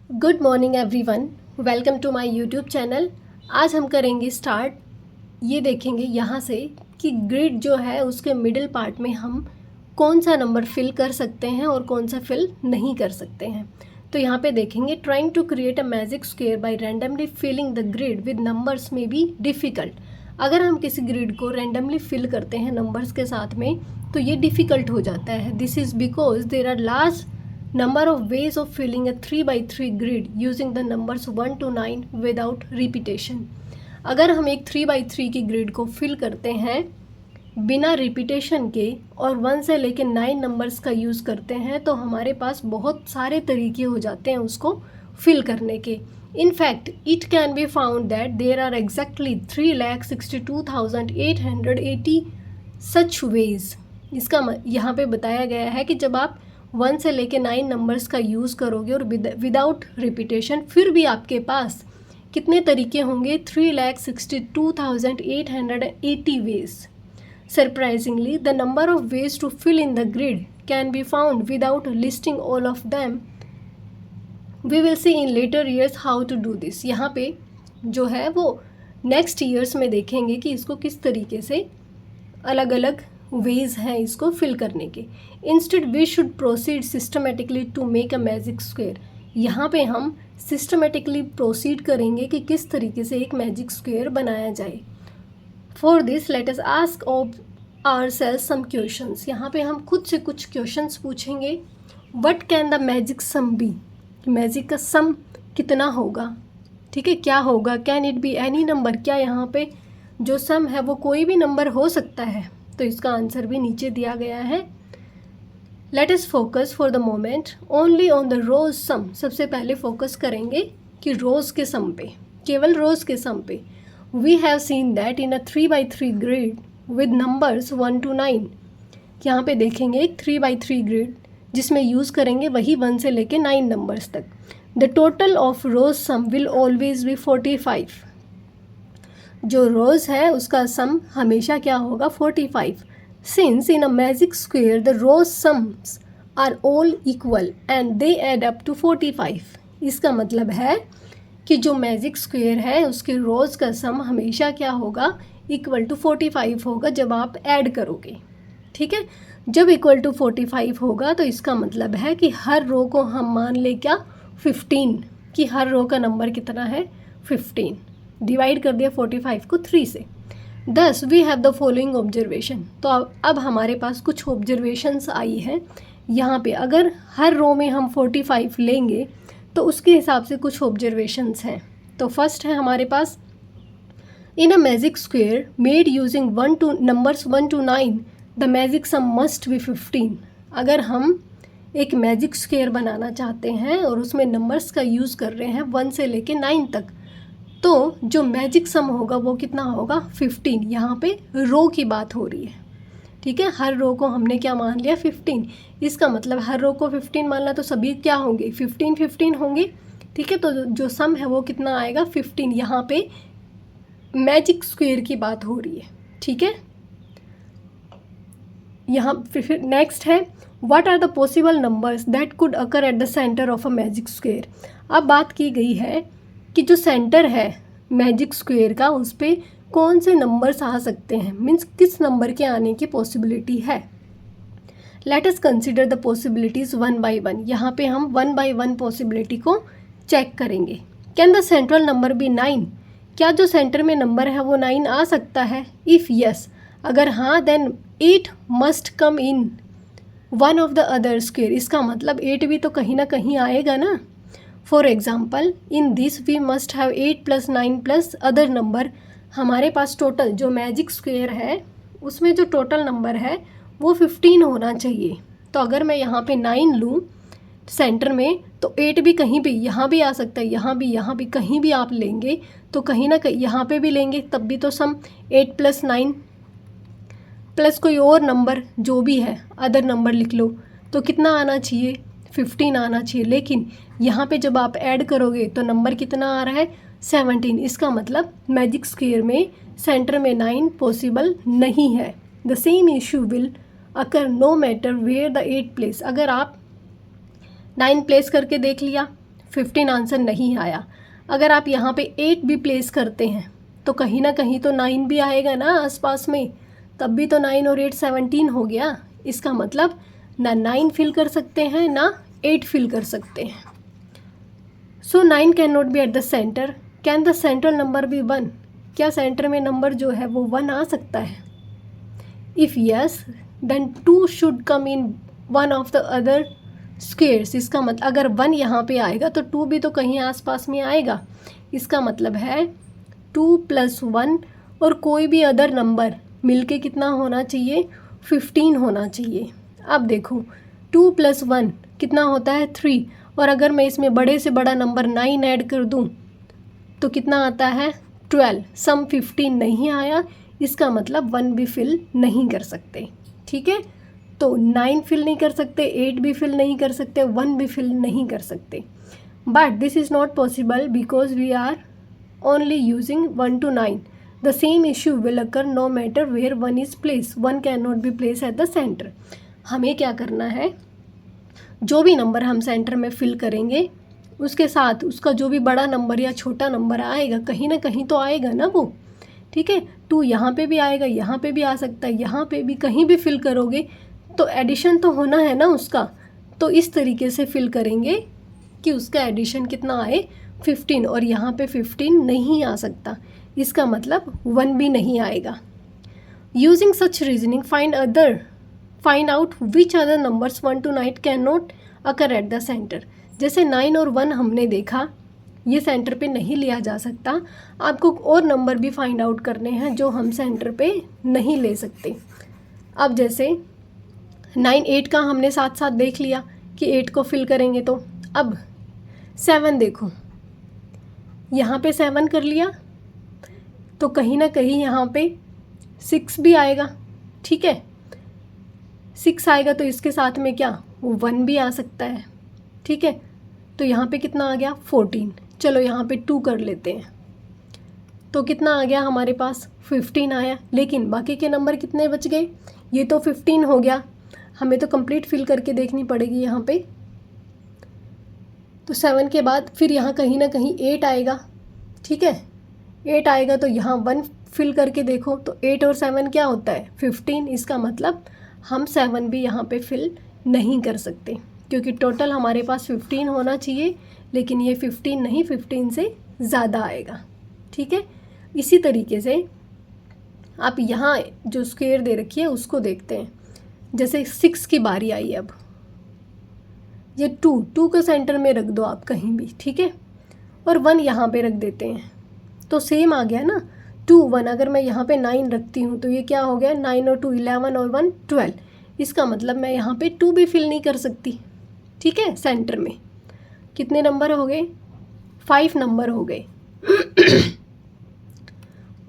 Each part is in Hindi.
Good morning everyone, welcome to my YouTube channel. आज हम करेंगे स्टार्ट। ये देखेंगे यहाँ से कि ग्रिड जो है उसके मिडिल पार्ट में हम कौन सा नंबर फिल कर सकते हैं और कौन सा फिल नहीं कर सकते हैं। तो यहाँ पे देखेंगे trying to create a magic square by randomly filling the grid with numbers में बी डिफ़िकल्ट। अगर हम किसी ग्रिड को रैंडमली फिल करते हैं नंबर्स के साथ में तो ये डिफ़िकल्ट हो जाता है। This is because there are large number of ways of filling a 3x3 grid using the numbers 1 to 9 without repetition। अगर हम एक 3x3 की ग्रिड को फिल करते हैं बिना रिपीटेशन के और 1 से लेकर 9 नंबर्स का यूज़ करते हैं तो हमारे पास बहुत सारे तरीके हो जाते हैं उसको फिल करने के। In fact, it can be found that there are exactly 3,62,880 such ways। इसका यहाँ पे बताया गया है कि जब आप 1 से लेके 9 नंबर्स का यूज़ करोगे और विदाउट रिपीटेशन फिर भी आपके पास कितने तरीके होंगे 3,62,880 ways. Surprisingly the number of ways to fill in the grid can be found without listing all of them. We will see in later years how to do this. यहाँ पे जो है वो नेक्स्ट ईयर्स में देखेंगे कि इसको किस तरीके से अलग अलग वेज हैं इसको फिल करने के। Instead we should proceed systematically to make a magic square. यहाँ पे हम सिस्टमेटिकली प्रोसीड करेंगे कि किस तरीके से एक मैजिक स्क्वायर बनाया जाए। For this let us ask of ourselves some questions. यहाँ पे हम खुद से कुछ क्वेश्चंस पूछेंगे। What can the magic sum be? Magic का सम कितना होगा? ठीक है, क्या होगा? Can it be any number? क्या यहाँ पे जो सम है वो कोई भी नंबर हो सकता है? तो इसका आंसर भी नीचे दिया गया है। Let us focus for the moment only on the row sum. सबसे पहले फोकस करेंगे कि रोज के सम पे, केवल रोज के सम पे। We have seen that in a 3x3 grid with numbers 1 to 9। यहाँ पे देखेंगे एक 3x3 ग्रिड जिसमें यूज़ करेंगे वही 1 से लेके 9 नंबर्स तक। The total of rows sum will always be 45। जो रोज है उसका सम हमेशा क्या होगा? 45। Since in a magic square the rows sums are all equal and they add up to 45। इसका मतलब है कि जो मैजिक स्क्वायर है उसके रोज का सम हमेशा क्या होगा? इक्वल टू 45 होगा जब आप ऐड करोगे। ठीक है, जब इक्वल टू 45 होगा तो इसका मतलब है कि हर रो को हम मान ले क्या? 15, कि हर रो का नंबर कितना है? 15। डिवाइड कर दिया 45 को 3 से। Thus we have the following observation. तो अब हमारे पास कुछ ऑब्जर्वेशंस आई हैं यहाँ पे। अगर हर रो में हम 45 लेंगे तो उसके हिसाब से कुछ ऑब्जर्वेशंस हैं। तो फर्स्ट है हमारे पास in a magic square made using numbers 1 to 9 the magic sum must be 15। अगर हम एक मैजिक स्क्वायर बनाना चाहते हैं और उसमें नंबर्स का यूज़ कर रहे हैं 1 से लेके 9 तक, तो जो मैजिक सम होगा वो कितना होगा? 15। यहाँ पे रो की बात हो रही है। ठीक है, हर रो को हमने क्या मान लिया? 15। इसका मतलब हर रो को 15 मानना तो सभी क्या होंगे? 15 होंगे। ठीक है, तो जो सम है वो कितना आएगा? 15। यहाँ पे मैजिक स्क्वायर की बात हो रही है। ठीक है, यहाँ फिर नेक्स्ट है what are the possible numbers that could occur at the centre of a magic square. अब बात की गई है कि जो सेंटर है मैजिक स्क्वायर का उस पर कौन से नंबर्स आ सकते हैं, मीन्स किस नंबर के आने की पॉसिबिलिटी है। Let us consider the possibilities 1 by 1। यहाँ पे हम 1 by 1 पॉसिबिलिटी को चेक करेंगे। Can the central number be 9? क्या जो सेंटर में नंबर है वो 9 आ सकता है? इफ़ यस, अगर हाँ, then 8 must come in one of the other square. इसका मतलब 8 भी तो कहीं ना कहीं आएगा ना। For example in this we must have 8 + 9 + other number. हमारे पास टोटल जो मैजिक स्क्वायर है उसमें जो टोटल नंबर है वो 15 होना चाहिए। तो अगर मैं यहाँ पे 9 लूँ सेंटर में तो 8 भी कहीं भी, यहाँ भी आ सकता है, यहाँ भी कहीं भी आप लेंगे तो कहीं ना कहीं यहाँ पे भी लेंगे तब भी तो सम 8 + 9 प्लस कोई और नंबर जो भी है अदर नंबर लिख लो तो कितना आना चाहिए? 15 आना चाहिए। लेकिन यहाँ पे जब आप ऐड करोगे तो नंबर कितना आ रहा है? 17। इसका मतलब मैजिक स्क्वायर में सेंटर में 9 पॉसिबल नहीं है। The same issue will occur no matter where the 8 place. अगर आप 9 प्लेस करके देख लिया 15 आंसर नहीं आया। अगर आप यहाँ पे 8 भी प्लेस करते हैं तो कहीं ना कहीं तो 9 भी आएगा ना आसपास में, तब भी तो 9 और 8 17 हो गया। इसका मतलब ना 9 फिल कर सकते हैं ना 8 फिल कर सकते हैं। So 9 can not be at the centre. Can the central number be 1? क्या सेंटर में नंबर जो है वो 1 आ सकता है? If yes then 2 should come in one of the other squares. इसका मतलब अगर 1 यहाँ पे आएगा तो 2 भी तो कहीं आसपास में आएगा। इसका मतलब है 2 + 1 और कोई भी अदर नंबर मिलके कितना होना चाहिए? 15 होना चाहिए। अब देखो 2 + 1 कितना होता है? 3। और अगर मैं इसमें बड़े से बड़ा नंबर 9 ऐड कर दूं तो कितना आता है? 12। सम 15 नहीं आया, इसका मतलब 1 भी फिल नहीं कर सकते। ठीक है, तो 9 फिल नहीं कर सकते, 8 भी फिल नहीं कर सकते, 1 भी फिल नहीं कर सकते। But this is not possible because we are only using 1 to 9. The same issue will occur no matter where 1 is placed. 1 cannot be placed at the center. हमें क्या करना है? जो भी नंबर हम सेंटर में फिल करेंगे उसके साथ उसका जो भी बड़ा नंबर या छोटा नंबर आएगा कहीं ना कहीं तो आएगा ना वो। ठीक है, 2 यहाँ पे भी आएगा, यहाँ पे भी आ सकता है, यहाँ पे भी, कहीं भी फिल करोगे तो एडिशन तो होना है ना उसका। तो इस तरीके से फिल करेंगे कि उसका एडिशन कितना आए? 15। और यहाँ पे 15 नहीं आ सकता, इसका मतलब 1 भी नहीं आएगा। Using such reasoning find out which other numbers 1 to 9 can not occur at the centre. जैसे 9 और 1 हमने देखा ये सेंटर पे नहीं लिया जा सकता, आपको और नंबर भी फाइंड आउट करने हैं जो हम सेंटर पे नहीं ले सकते। अब जैसे 9 8 का हमने साथ साथ देख लिया कि 8 को फिल करेंगे, तो अब 7 देखो, यहाँ पे 7 कर लिया तो कहीं ना कहीं यहाँ पे 6 भी आएगा। ठीक है, 6 आएगा तो इसके साथ में क्या 1 भी आ सकता है। ठीक है, तो यहाँ पे कितना आ गया? 14। चलो यहाँ पे 2 कर लेते हैं तो कितना आ गया हमारे पास? 15 आया। लेकिन बाकी के नंबर कितने बच गए? ये तो 15 हो गया, हमें तो कंप्लीट फिल करके देखनी पड़ेगी यहाँ पे। तो 7 के बाद फिर यहाँ कहीं ना कहीं 8 आएगा। ठीक है, 8 आएगा तो यहाँ 1 फिल करके देखो तो 8 और 7 क्या होता है? 15। इसका मतलब हम 7 भी यहाँ पे फिल नहीं कर सकते क्योंकि टोटल हमारे पास 15 होना चाहिए, लेकिन ये 15 नहीं, 15 से ज़्यादा आएगा। ठीक है, इसी तरीके से आप यहाँ जो स्क्वायर दे रखी है उसको देखते हैं। जैसे 6 की बारी आई, अब ये 2 को सेंटर में रख दो आप कहीं भी। ठीक है, और 1 यहाँ पे रख देते हैं तो सेम आ गया ना 2 1। अगर मैं यहाँ पे 9 रखती हूँ तो ये क्या हो गया? 9 और 2 11 और 1 12। इसका मतलब मैं यहाँ पे 2 भी फिल नहीं कर सकती। ठीक है, सेंटर में कितने नंबर हो गए? 5 नंबर हो गए।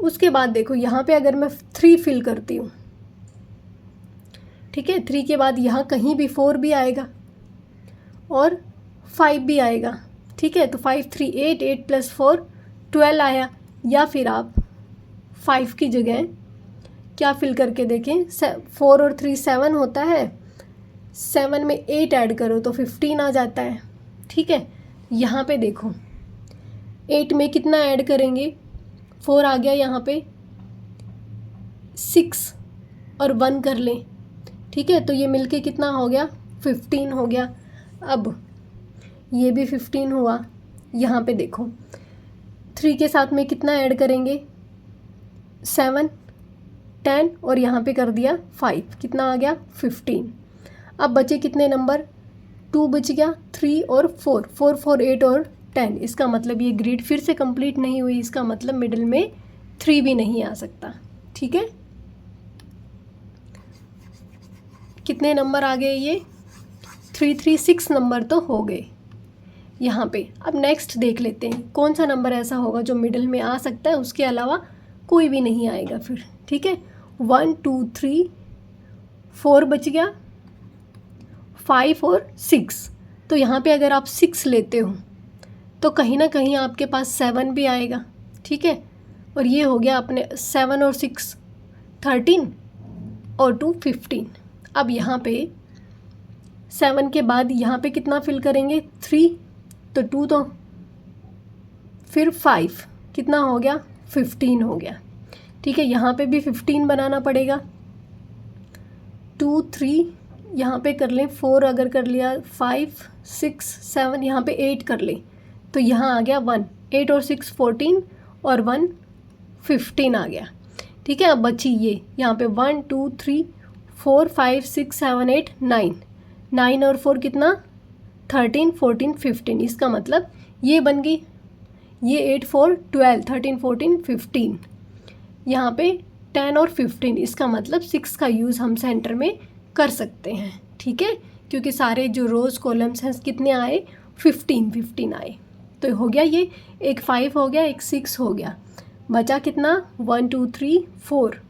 उसके बाद देखो यहाँ पे अगर मैं 3 फिल करती हूँ, ठीक है, 3 के बाद यहाँ कहीं भी 4 भी आएगा और 5 भी आएगा। ठीक है, तो 5 3 8, 8 + 4 12 आया। या फिर आप 5 की जगह क्या फिल करके देखें? 4 और 3 7 होता है, 7 में 8 ऐड करो तो 15 आ जाता है। ठीक है, यहाँ पे देखो 8 में कितना ऐड करेंगे? 4 आ गया, यहाँ पे 6 और 1 कर लें। ठीक है, तो ये मिलके कितना हो गया? 15 हो गया। अब ये भी 15 हुआ। यहाँ पे देखो 3 के साथ में कितना ऐड करेंगे? 7 10 और यहाँ पे कर दिया 5, कितना आ गया? 15। अब बचे कितने नंबर? 2 बच गया, 3 और 4, 4 4 8 और 10। इसका मतलब ये ग्रिड फिर से कंप्लीट नहीं हुई, इसका मतलब मिडिल में 3 भी नहीं आ सकता। ठीक है, कितने नंबर आ गए? ये 3 3 6 नंबर तो हो गए यहाँ पे। अब नेक्स्ट देख लेते हैं कौन सा नंबर ऐसा होगा जो मिडिल में आ सकता है, उसके अलावा कोई भी नहीं आएगा फिर। ठीक है, 1 2 3 4 बच गया, 5 और 6। तो यहाँ पे अगर आप 6 लेते हो तो कहीं ना कहीं आपके पास 7 भी आएगा। ठीक है, और ये हो गया अपने 7 और 6 13 और 2 15। अब यहाँ पे 7 के बाद यहाँ पे कितना फिल करेंगे? 3 तो 2 तो फिर 5 कितना हो गया 15 हो गया। ठीक है, यहाँ पे भी 15 बनाना पड़ेगा। 2 3 यहाँ पे कर लें, 4 अगर कर लिया, 5 6 7 यहाँ पे 8 कर लें, तो यहाँ आ गया 1, 8 और 6 14 और 1 15 आ गया। ठीक है, अब बची ये यहाँ पे 1 2 3 4 5 6 7 8 9, 9 और 4 कितना 13 14 15, इसका मतलब ये बन गई, ये 8 4 12 13 14 15, यहाँ पे 10 और 15, इसका मतलब 6 का यूज़ हम सेंटर में कर सकते हैं। ठीक है, क्योंकि सारे जो रोज़ कॉलम्स हैं कितने आए 15 आए। तो हो गया ये, एक 5 हो गया, एक 6 हो गया, बचा कितना 1 2 3 4।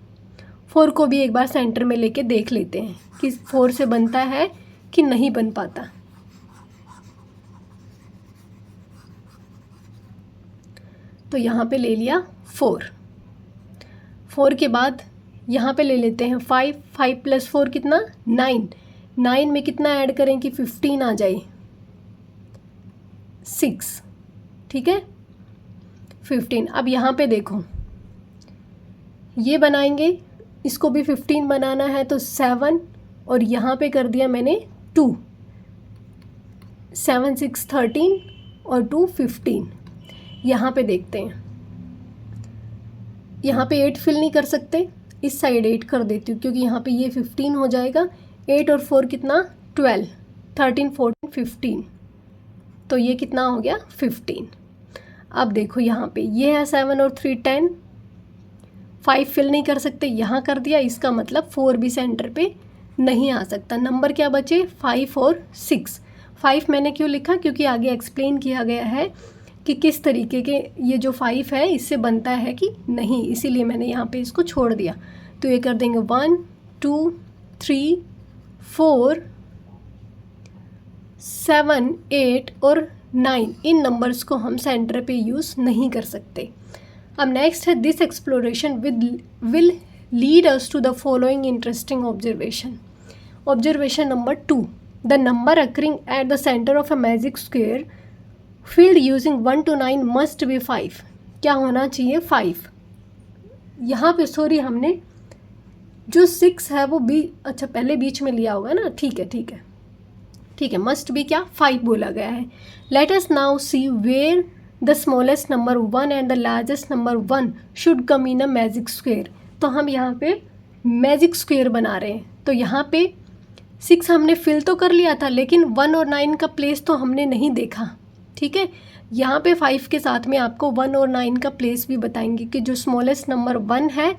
4 को भी एक बार सेंटर में लेके देख लेते हैं कि 4 से बनता है कि नहीं बन पाता। तो यहाँ पे ले लिया 4 के बाद यहाँ पे ले लेते हैं 5 प्लस 4 कितना 9, 9 में कितना ऐड करें कि 15 आ जाए 6। ठीक है, 15। अब यहाँ पे देखो, ये बनाएंगे, इसको भी 15 बनाना है, तो 7 और यहाँ पे कर दिया मैंने 2, 7 6 13 और 2 15। यहाँ पे देखते हैं, यहाँ पे 8 फिल नहीं कर सकते, इस साइड 8 कर देती हूँ, क्योंकि यहाँ पे ये 15 हो जाएगा। 8 और 4 कितना 12, 13 14 15, तो ये कितना हो गया 15। अब देखो यहाँ पे ये है 7 और 3 10, 5 फिल नहीं कर सकते, यहाँ कर दिया, इसका मतलब 4 भी सेंटर पे नहीं आ सकता। नंबर क्या बचे 5 और 6। 5 मैंने क्यों लिखा, क्योंकि आगे एक्सप्लेन किया गया है कि किस तरीके के ये जो 5 है इससे बनता है कि नहीं, इसीलिए मैंने यहाँ पे इसको छोड़ दिया। तो ये कर देंगे 1 2 3 4 7 8 और 9, इन नंबर्स को हम सेंटर पे यूज़ नहीं कर सकते। अब नेक्स्ट है, this exploration will lead us to the following interesting observation. Observation number 2, the number occurring at the centre of a magic square filled using 1 to 9 must be 5। क्या होना चाहिए 5। यहाँ पे सॉरी, हमने जो 6 है वो अच्छा पहले बीच में लिया होगा ना, ठीक है, मस्ट बी क्या 5 बोला गया है। Let us now see where the smallest number 1 and the largest number 1 should come in a magic square. तो हम यहाँ पे मैजिक स्क्वेयर बना रहे हैं, तो यहाँ पे 6 हमने फिल तो कर लिया था, लेकिन 1 और 9 का प्लेस तो हमने नहीं देखा। ठीक है, यहाँ पे 5 के साथ में आपको 1 और 9 का प्लेस भी बताएंगे कि जो स्मॉलेस्ट नंबर 1 है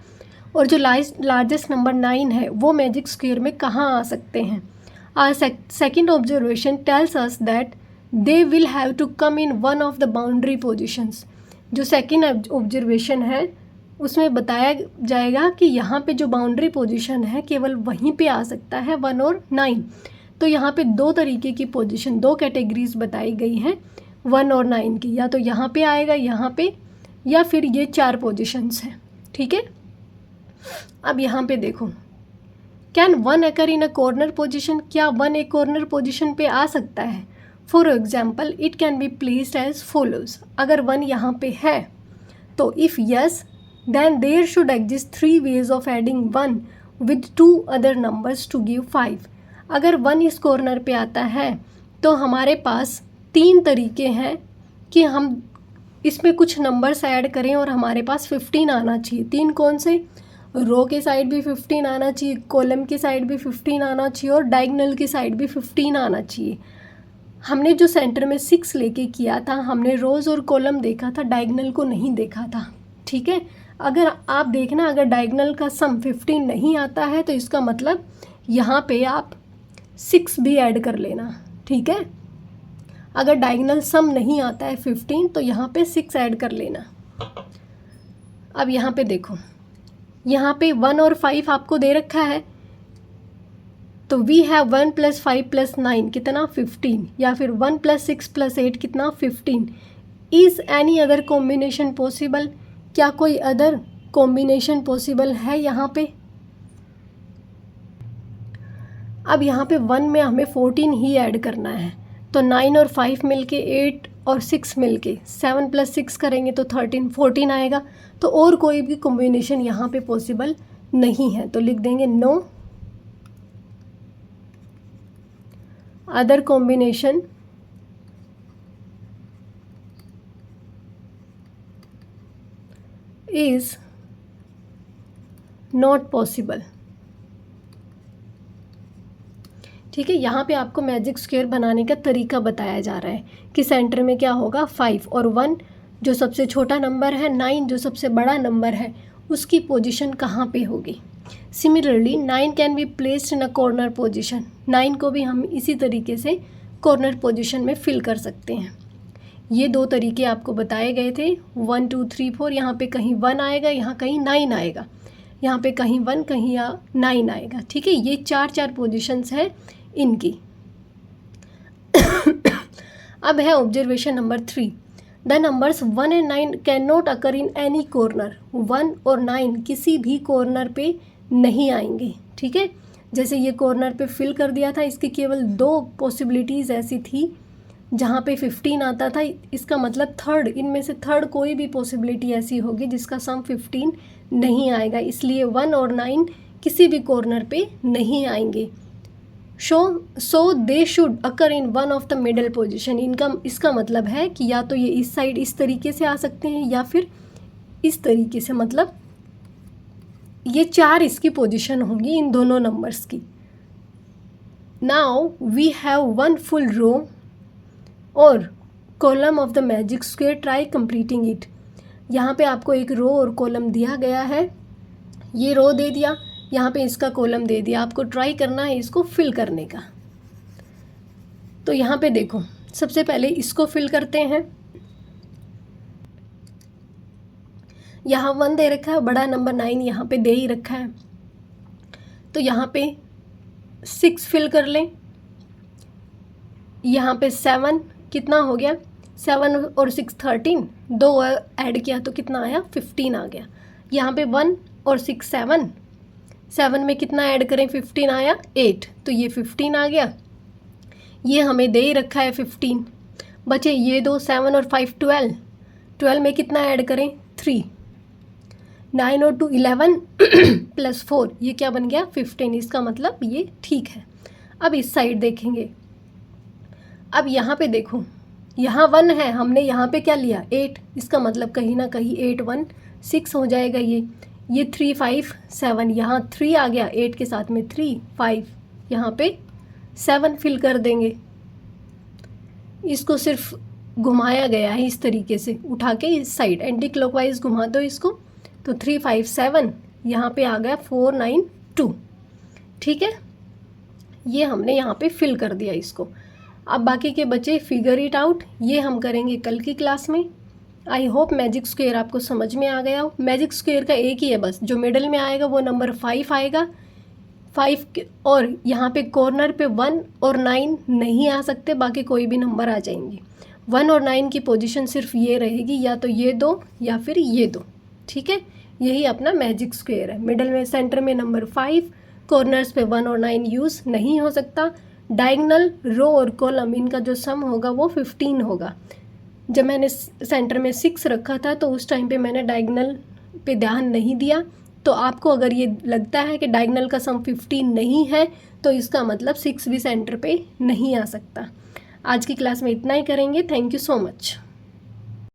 और जो लार्जेस्ट नंबर 9 है वो मैजिक स्क्वेयर में कहाँ आ सकते हैं। Our second observation tells us that they will have to come in one of the boundary positions। जो सेकेंड ऑब्जर्वेशन है उसमें बताया जाएगा कि यहाँ पे जो बाउंड्री पोजीशन है केवल वहीं पे आ सकता है 1 और 9। तो यहाँ पे 2 तरीके की पोजीशन, 2 कैटेगरीज बताई गई हैं 1 और 9 की, या तो यहाँ पे आएगा यहाँ पे, या फिर ये 4 पोजीशंस हैं। ठीक है, अब यहाँ पे देखो, can 1 occur in a corner position. क्या 1 एक कॉर्नर पोजिशन पे आ सकता है। For example it can be placed as follows. अगर 1 यहाँ पे है तो if yes then there should exist 3 ways of adding 1 with 2 other numbers to give 5। अगर 1 इस कॉर्नर पे आता है तो हमारे पास 3 तरीके हैं कि हम इसमें कुछ नंबर्स ऐड करें और हमारे पास 15 आना चाहिए। 3 कौन से, रो के साइड भी 15 आना चाहिए, कॉलम की साइड भी 15 आना चाहिए और डायगोनल की साइड भी 15 आना चाहिए। हमने जो सेंटर में 6 लेके किया था, हमने रोज़ और कॉलम देखा था, डायगोनल को नहीं देखा था। ठीक है, अगर आप देखना, अगर डायगोनल का सम 15 नहीं आता है तो इसका मतलब यहाँ पे आप 6 भी ऐड कर लेना। ठीक है, अगर डायगोनल सम नहीं आता है 15 तो यहाँ पे 6 ऐड कर लेना। अब यहाँ पे देखो, यहाँ पे 1 और 5 आपको दे रखा है, तो वी हैव 1 + 5 + 9 कितना 15, या फिर 1 + 6 + 8 कितना 15। Is any other combination possible. क्या कोई अदर कॉम्बिनेशन पॉसिबल है यहाँ पे। अब यहाँ पे 1 में हमें 14 ही ऐड करना है, तो 9 और 5 मिलके 8 और 6 मिलके 7 + 6 करेंगे तो 13 14 आएगा। तो और कोई भी कॉम्बिनेशन यहाँ पे पॉसिबल नहीं है, तो लिख देंगे no other combination is not possible. ठीक है, यहाँ पे आपको मैजिक स्क्वायर बनाने का तरीका बताया जा रहा है कि सेंटर में क्या होगा 5 और 1 जो सबसे छोटा नंबर है, 9 जो सबसे बड़ा नंबर है, उसकी पोजीशन कहाँ पे होगी। Similarly 9 can be placed in a corner position, 9 को भी हम इसी तरीके से कॉर्नर पोजीशन में फिल कर सकते हैं। ये दो तरीके आपको बताए गए थे 1 2 3 4। यहाँ पे कहीं 1 आएगा, यहाँ कहीं 9 आएगा, यहाँ पे कहीं 1 कहीं 9 आएगा। ठीक है, ये चार पोजीशंस है इनकी। अब है observation number 3, the numbers 1 and 9 can not occur in any corner. 1 और 9 किसी भी कॉर्नर पे नहीं आएंगे। ठीक है, जैसे ये कॉर्नर पे फिल कर दिया था, इसकी केवल 2 पॉसिबिलिटीज़ ऐसी थी जहाँ पे 15 आता था। इसका मतलब थर्ड, इनमें से थर्ड कोई भी पॉसिबिलिटी ऐसी होगी जिसका सम 15 नहीं आएगा, इसलिए 1 और 9 किसी भी कॉर्नर पे नहीं आएंगे। So they should occur in one of the middle position. इसका मतलब है कि या तो ये इस साइड इस तरीके से आ सकते हैं या फिर इस तरीके से, मतलब ये 4 इसकी पोजीशन होंगी इन दोनों नंबर्स की। नाउ वी हैव 1 फुल रो और column of the magic square, try completing it. यहाँ पे आपको एक रो और कॉलम दिया गया है, ये रो दे दिया, यहाँ पे इसका कॉलम दे दिया, आपको ट्राई करना है इसको फिल करने का। तो यहाँ पे देखो, सबसे पहले इसको फिल करते हैं। यहाँ 1 दे रखा है, बड़ा नंबर 9 यहाँ पे दे ही रखा है, तो यहाँ पे 6 फिल कर लें। यहाँ पे 7 कितना हो गया, 7 और 6 13, 2 ऐड किया तो कितना आया 15 आ गया। यहाँ पे 1 और 6 7, 7 में कितना ऐड करें 15 आया 8, तो ये 15 आ गया। ये हमें दे ही रखा है 15, बचे ये 2 7 और 5 12, 12 में कितना ऐड करें 3, 9 और 2 11 प्लस 4, ये क्या बन गया 15। इसका मतलब ये ठीक है। अब इस साइड देखेंगे, अब यहाँ पे देखो, यहाँ 1 है, हमने यहाँ पे क्या लिया 8, इसका मतलब कहीं ना कहीं 8 1 6 हो जाएगा। ये 3 5 7, यहाँ 3 आ गया, 8 के साथ में 3 5, यहाँ पे 7 फिल कर देंगे। इसको सिर्फ घुमाया गया है इस तरीके से, उठा के इस साइड एंटी क्लॉकवाइज घुमा दो इसको, तो 3 5 7, यहाँ पे आ गया 4 9 2। ठीक है, ये हमने यहाँ पे फिल कर दिया इसको। अब बाकी के बचे फिगर इट आउट, ये हम करेंगे कल की क्लास में। आई होप मैजिक स्क्वायर आपको समझ में आ गया हो। मैजिक स्क्वायर का एक ही है बस, जो मिडल में आएगा वो नंबर 5 आएगा, 5 और यहाँ पे कॉर्नर पे 1 और 9 नहीं आ सकते, बाकी कोई भी नंबर आ जाएंगे। 1 और 9 की पोजीशन सिर्फ ये रहेगी, या तो ये 2 या फिर ये 2। ठीक है, यही अपना मैजिक स्क्वायर है। मिडल में सेंटर में नंबर 5, कॉर्नर्स पे 1 और 9 यूज़ नहीं हो सकता। डायगोनल रो और कॉलम, इनका जो सम होगा वो 15 होगा। जब मैंने सेंटर में 6 रखा था तो उस टाइम पे मैंने डायगोनल पे ध्यान नहीं दिया, तो आपको अगर ये लगता है कि डायगोनल का सम 15 नहीं है तो इसका मतलब 6 भी सेंटर पे नहीं आ सकता। आज की क्लास में इतना ही करेंगे। Thank you so much.